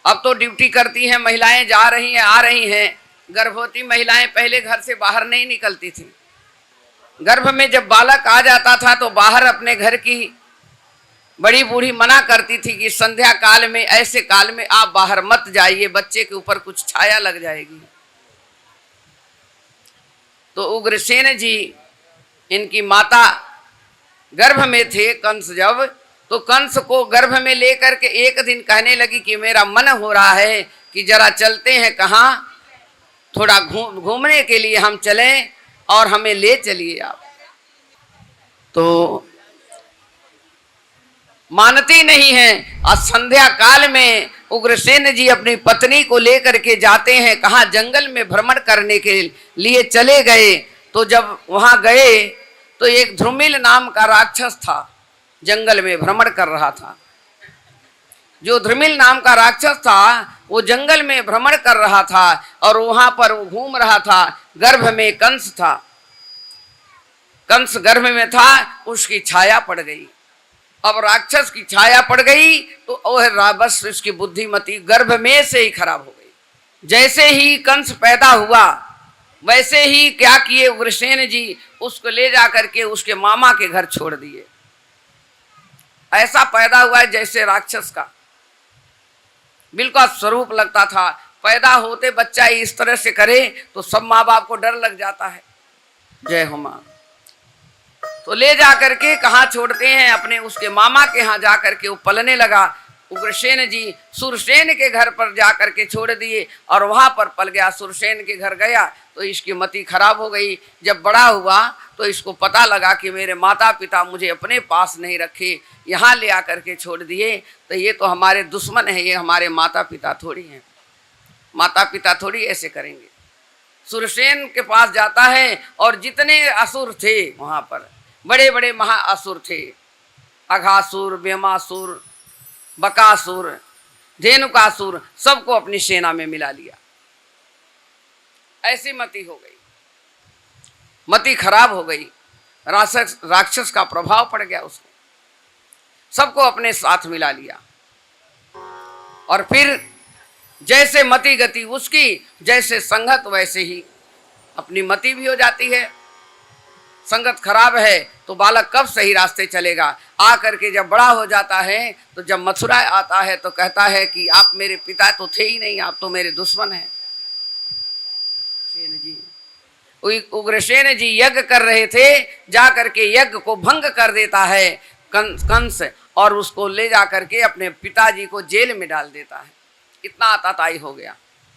अब तो ड्यूटी करती हैं महिलाएं, जा रही हैं आ रही हैं। गर्भवती महिलाएं पहले घर से बाहर नहीं निकलती थी। गर्भ में जब बालक आ जाता था तो बाहर अपने घर की बड़ी बूढ़ी मना करती थी कि संध्या काल में, ऐसे काल में आप बाहर मत जाइए, बच्चे के ऊपर कुछ छाया लग जाएगी। तो उग्रसेन जी, इनकी माता गर्भ में थे कंस जब, तो कंस को गर्भ में लेकर के एक दिन कहने लगी कि मेरा मन हो रहा है कि जरा चलते हैं कहाँ, थोड़ा घूमने के लिए हम चलें और हमें ले चलिए आप। तो मानती नहीं है। आज संध्या काल में उग्रसेन जी अपनी पत्नी को लेकर के जाते हैं, कहाँ, जंगल में भ्रमण करने के लिए चले गए। तो जब वहां गए तो एक ध्रुमिल नाम का राक्षस था, जंगल में भ्रमण कर रहा था। जो ध्रुमिल नाम का राक्षस था वो जंगल में भ्रमण कर रहा था और वहां पर वो घूम रहा था। गर्भ में कंस था, कंस गर्भ में था, उसकी छाया पड़ गई। अब राक्षस की छाया पड़ गई तो वह बस उसकी बुद्धिमती गर्भ में से ही खराब हो गई। जैसे ही कंस पैदा हुआ वैसे ही क्या किए उग्रसेन जी, उसको ले जा करके उसके मामा के घर छोड़ दिए। ऐसा पैदा हुआ है जैसे राक्षस का बिल्कुल स्वरूप लगता था। पैदा होते बच्चा इस तरह से करे तो सब माँ बाप को डर लग जाता है। जय हो माँ। तो ले जा करके कहाँ छोड़ते हैं, अपने उसके मामा के यहाँ जा करके वो पलने लगा। उग्रसेन जी सुरसेन के घर पर जा करके छोड़ दिए और वहां पर पल गया। सुरसेन के घर गया तो इसकी मति खराब हो गई। जब बड़ा हुआ तो इसको पता लगा कि मेरे माता पिता मुझे अपने पास नहीं रखे, यहाँ ले आकर के छोड़ दिए, तो ये तो हमारे दुश्मन है, ये हमारे माता पिता थोड़ी हैं, माता पिता थोड़ी ऐसे करेंगे। सुरसेन के पास जाता है और जितने असुर थे वहाँ पर, बड़े बड़े महाअसुर थे, अघासुर, व्यमासुर, बकासुर, धेनुकासुर, सबको अपनी सेना में मिला लिया। ऐसी मति हो गई, मति खराब हो गई। राक्षस का प्रभाव पड़ गया उसको, सबको अपने साथ मिला लिया। और फिर जैसे मति गति उसकी, जैसे संगत वैसे ही अपनी मति भी हो जाती है। संगत खराब है तो बालक कब सही रास्ते चलेगा। आ करके जब बड़ा हो जाता है तो जब मथुरा आता है तो कहता है कि आप मेरे पिता तो थे ही नहीं, आप तो मेरे दुश्मन हैं। उग्रसेन जी यज्ञ कर रहे थे, जा करके यज्ञ को भंग कर देता है कंस और उसको ले जा करके अपने पिताजी को जेल में डाल देता है। इतना आताताई हो गया।